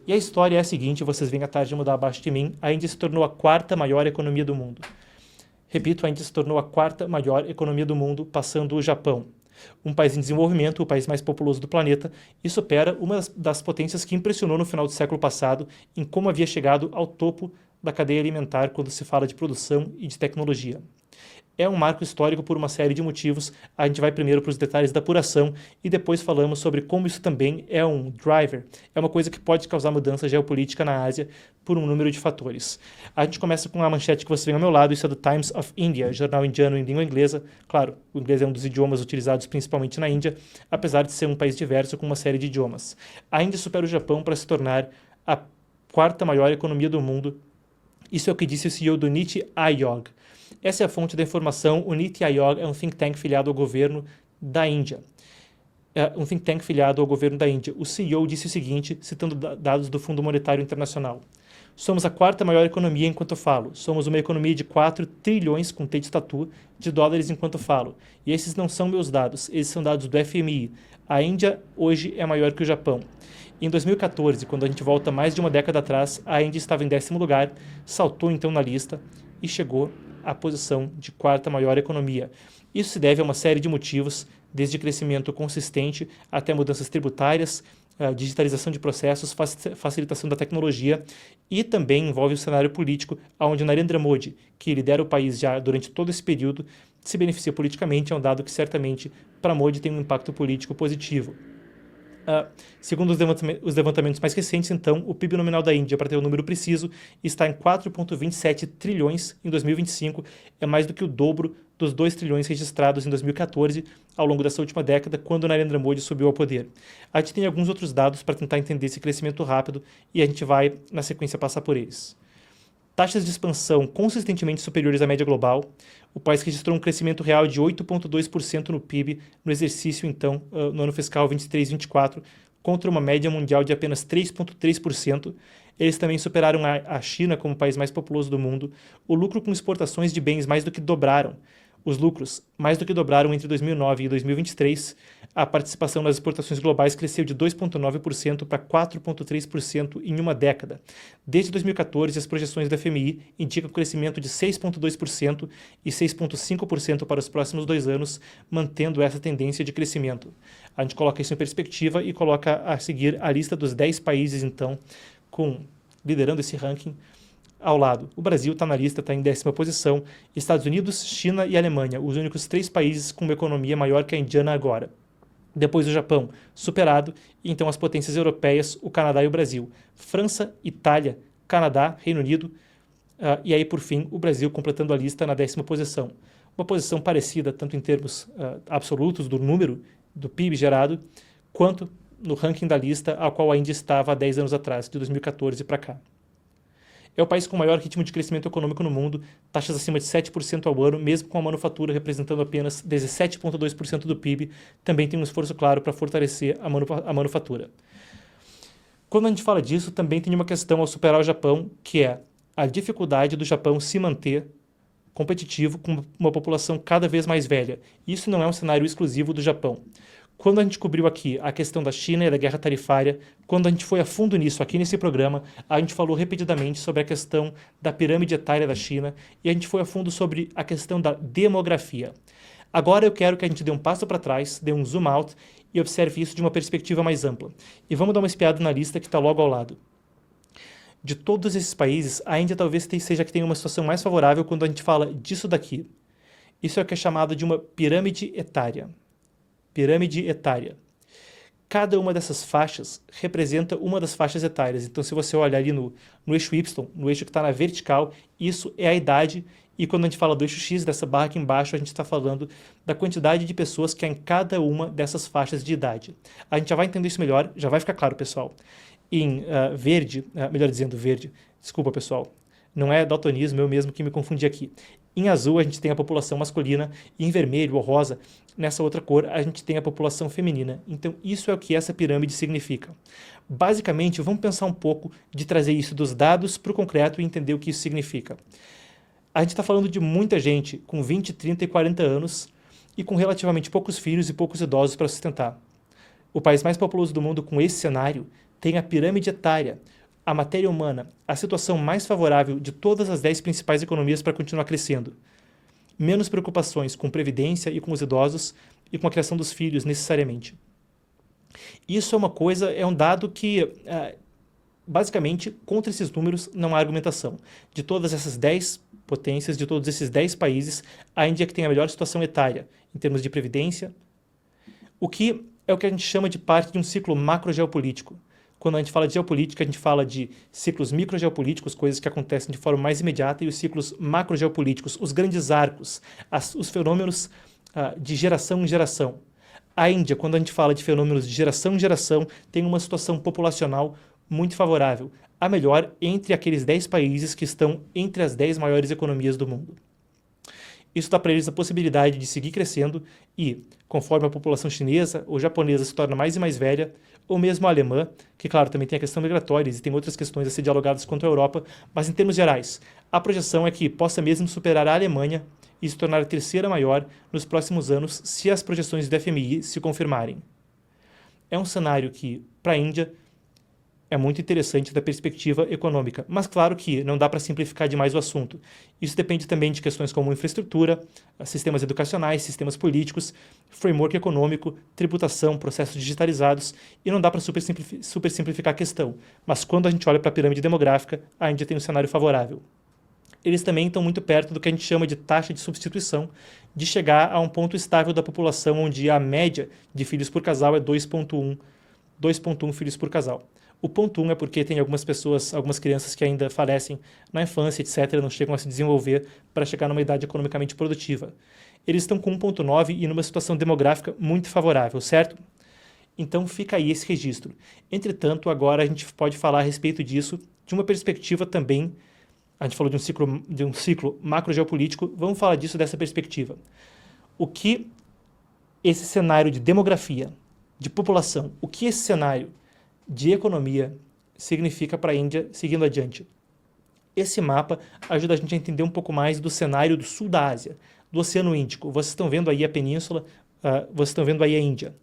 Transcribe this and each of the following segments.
E a história é a seguinte, vocês veem a tarde mudar abaixo de mim, a Índia se tornou a quarta maior economia do mundo. Repito, a Índia se tornou a quarta maior economia do mundo, passando o Japão. Um país em desenvolvimento, o país mais populoso do planeta, e supera uma das potências que impressionou no final do século passado em como havia chegado ao topo da cadeia alimentar quando se fala de produção e de tecnologia. É um marco histórico por uma série de motivos. A gente vai primeiro para os detalhes da apuração e depois falamos sobre como isso também é um driver, é uma coisa que pode causar mudança geopolítica na Ásia por um número de fatores. A gente começa com a manchete que você vê ao meu lado, isso é do Times of India, jornal indiano em língua inglesa. Claro, o inglês é um dos idiomas utilizados principalmente na Índia, apesar de ser um país diverso com uma série de idiomas. A Índia supera o Japão para se tornar a quarta maior economia do mundo. Isso é o que disse o CEO do Niti Aayog. Essa é a fonte da informação. O Niti Aayog é um think tank filiado ao governo da Índia. O CEO disse o seguinte, citando dados do Fundo Monetário Internacional. Somos a quarta maior economia enquanto falo. Somos uma economia de 4 trilhões, com T de tatu, de dólares enquanto falo. E esses não são meus dados, esses são dados do FMI. A Índia hoje é maior que o Japão. Em 2014, quando a gente volta mais de uma década atrás, a Índia estava em 10º lugar, saltou então na lista e chegou à posição de quarta maior economia. Isso se deve a uma série de motivos, desde crescimento consistente até mudanças tributárias, digitalização de processos, facilitação da tecnologia e também envolve o cenário político, onde Narendra Modi, que lidera o país já durante todo esse período, se beneficia politicamente, é um dado que certamente para Modi tem um impacto político positivo. Segundo os levantamentos mais recentes, então, o PIB nominal da Índia, para ter o número preciso, está em 4,27 trilhões em 2025, é mais do que o dobro dos 2 trilhões registrados em 2014, ao longo dessa última década, quando Narendra Modi subiu ao poder. A gente tem alguns outros dados para tentar entender esse crescimento rápido e a gente vai, na sequência, passar por eles. Taxas de expansão consistentemente superiores à média global. O país registrou um crescimento real de 8,2% no PIB no exercício, então, no ano fiscal 23-24, contra uma média mundial de apenas 3,3%. Eles também superaram a China como o país mais populoso do mundo. O lucro com exportações de bens mais do que dobraram. Os lucros mais do que dobraram entre 2009 e 2023. A participação nas exportações globais cresceu de 2,9% para 4,3% em uma década. Desde 2014, as projeções da FMI indicam crescimento de 6,2% e 6,5% para os próximos 2 anos, mantendo essa tendência de crescimento. A gente coloca isso em perspectiva e coloca a seguir a lista dos 10 países, então, liderando esse ranking. Ao lado, o Brasil está na lista, está em 10ª posição, Estados Unidos, China e Alemanha, os únicos 3 países com uma economia maior que a indiana agora. Depois o Japão, superado, e então as potências europeias, o Canadá e o Brasil. França, Itália, Canadá, Reino Unido, e aí por fim o Brasil completando a lista na 10ª posição. Uma posição parecida tanto em termos absolutos do número do PIB gerado, quanto no ranking da lista ao qual a Índia estava há 10 anos atrás, de 2014 para cá. É o país com o maior ritmo de crescimento econômico no mundo, taxas acima de 7% ao ano, mesmo com a manufatura representando apenas 17,2% do PIB, também tem um esforço claro para fortalecer a manufatura. Quando a gente fala disso, também tem uma questão ao superar o Japão, que é a dificuldade do Japão se manter competitivo com uma população cada vez mais velha. Isso não é um cenário exclusivo do Japão. Quando a gente cobriu aqui a questão da China e da guerra tarifária, quando a gente foi a fundo nisso aqui nesse programa, a gente falou repetidamente sobre a questão da pirâmide etária da China e a gente foi a fundo sobre a questão da demografia. Agora eu quero que a gente dê um passo para trás, dê um zoom out e observe isso de uma perspectiva mais ampla. E vamos dar uma espiada na lista que está logo ao lado. De todos esses países, a Índia talvez seja que tenha uma situação mais favorável quando a gente fala disso daqui. Isso é o que é chamado de uma pirâmide etária. Pirâmide etária. Cada uma dessas faixas representa uma das faixas etárias. Então, se você olhar ali no eixo Y, no eixo que está na vertical, isso é a idade. E quando a gente fala do eixo X, dessa barra aqui embaixo, a gente está falando da quantidade de pessoas que há em cada uma dessas faixas de idade. A gente já vai entender isso melhor, já vai ficar claro, pessoal. Em verde, melhor dizendo verde, desculpa, pessoal, não é daltonismo, eu mesmo que me confundi aqui. Em azul a gente tem a população masculina e em vermelho ou rosa, nessa outra cor, a gente tem a população feminina. Então isso é o que essa pirâmide significa. Basicamente, vamos pensar um pouco de trazer isso dos dados para o concreto e entender o que isso significa. A gente está falando de muita gente com 20, 30 e 40 anos e com relativamente poucos filhos e poucos idosos para sustentar. O país mais populoso do mundo com esse cenário tem a pirâmide etária, a matéria humana, a situação mais favorável de todas as 10 principais economias para continuar crescendo. Menos preocupações com previdência e com os idosos e com a criação dos filhos, necessariamente. Isso é um dado que, basicamente, contra esses números não há argumentação. De todas essas 10 potências, de todos esses 10 países, a Índia é que tem a melhor situação etária, em termos de previdência, o que é o que a gente chama de parte de um ciclo macrogeopolítico. Quando a gente fala de geopolítica, a gente fala de ciclos microgeopolíticos, coisas que acontecem de forma mais imediata, e os ciclos macrogeopolíticos, os grandes arcos, os fenômenos de geração em geração. A Índia, quando a gente fala de fenômenos de geração em geração, tem uma situação populacional muito favorável, a melhor entre aqueles 10 países que estão entre as 10 maiores economias do mundo. Isso dá para eles a possibilidade de seguir crescendo e, conforme a população chinesa ou japonesa se torna mais e mais velha, ou mesmo a alemã, que claro, também tem a questão migratória e tem outras questões a ser dialogadas quanto à Europa, mas em termos gerais, a projeção é que possa mesmo superar a Alemanha e se tornar a terceira maior nos próximos anos se as projeções do FMI se confirmarem. É um cenário que, para a Índia, é muito interessante da perspectiva econômica, mas claro que não dá para simplificar demais o assunto. Isso depende também de questões como infraestrutura, sistemas educacionais, sistemas políticos, framework econômico, tributação, processos digitalizados, e não dá para super simplificar a questão. Mas quando a gente olha para a pirâmide demográfica, a Índia tem um cenário favorável. Eles também estão muito perto do que a gente chama de taxa de substituição, de chegar a um ponto estável da população onde a média de filhos por casal é 2,1 filhos por casal. O ponto 1 é porque tem algumas crianças que ainda falecem na infância, etc., não chegam a se desenvolver para chegar numa idade economicamente produtiva. Eles estão com 1,9 e numa situação demográfica muito favorável, certo? Então fica aí esse registro. Entretanto, agora a gente pode falar a respeito disso de uma perspectiva também. A gente falou de um ciclo macrogeopolítico, vamos falar disso dessa perspectiva. O que esse cenário de demografia, de população, o que esse cenário de economia significa para a Índia seguindo adiante? Esse mapa ajuda a gente a entender um pouco mais do cenário do sul da Ásia, do Oceano Índico. Vocês estão vendo aí a península, vocês estão vendo aí a Índia.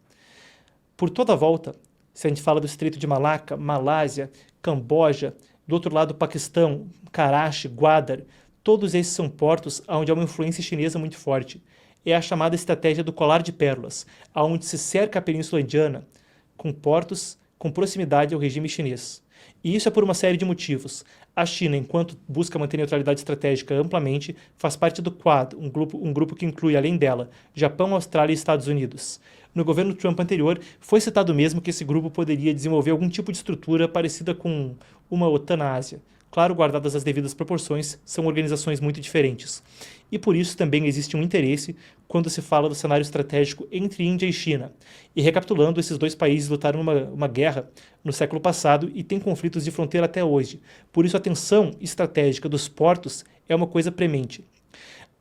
Por toda a volta, se a gente fala do Estreito de Malaca, Malásia, Camboja, do outro lado Paquistão, Karachi, Gwadar, todos esses são portos onde há uma influência chinesa muito forte. É a chamada estratégia do colar de pérolas, onde se cerca a Península Indiana com portos com proximidade ao regime chinês. E isso é por uma série de motivos. A China, enquanto busca manter neutralidade estratégica amplamente, faz parte do Quad, um grupo que inclui, além dela, Japão, Austrália e Estados Unidos. No governo Trump anterior, foi citado mesmo que esse grupo poderia desenvolver algum tipo de estrutura parecida com uma OTAN na Ásia. Claro, guardadas as devidas proporções, são organizações muito diferentes. E por isso também existe um interesse quando se fala do cenário estratégico entre Índia e China. E recapitulando, esses dois países lutaram uma guerra no século passado e têm conflitos de fronteira até hoje. Por isso a tensão estratégica dos portos é uma coisa premente.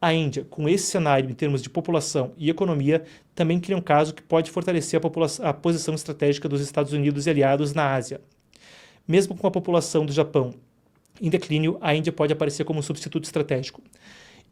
A Índia, com esse cenário em termos de população e economia, também cria um caso que pode fortalecer a posição estratégica dos Estados Unidos e aliados na Ásia. Mesmo com a população do Japão em declínio, a Índia pode aparecer como um substituto estratégico.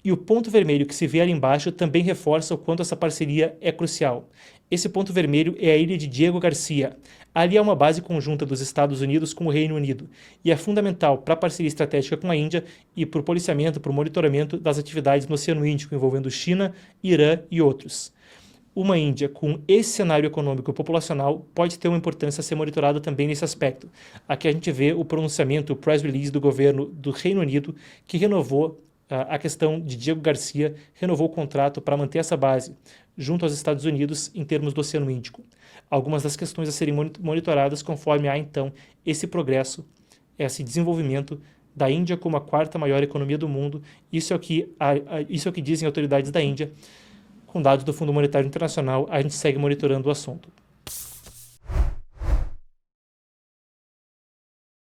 E o ponto vermelho que se vê ali embaixo também reforça o quanto essa parceria é crucial. Esse ponto vermelho é a ilha de Diego Garcia. Ali há uma base conjunta dos Estados Unidos com o Reino Unido e é fundamental para a parceria estratégica com a Índia e para o policiamento, para o monitoramento das atividades no Oceano Índico, envolvendo China, Irã e outros. Uma Índia com esse cenário econômico e populacional pode ter uma importância a ser monitorada também nesse aspecto. Aqui a gente vê o pronunciamento, o press release do governo do Reino Unido, que renovou a questão de Diego Garcia, renovou o contrato para manter essa base junto aos Estados Unidos em termos do Oceano Índico. Algumas das questões a serem monitoradas conforme há, então, esse progresso, esse desenvolvimento da Índia como a quarta maior economia do mundo. Isso é o que dizem autoridades da Índia. Com dados do Fundo Monetário Internacional, a gente segue monitorando o assunto.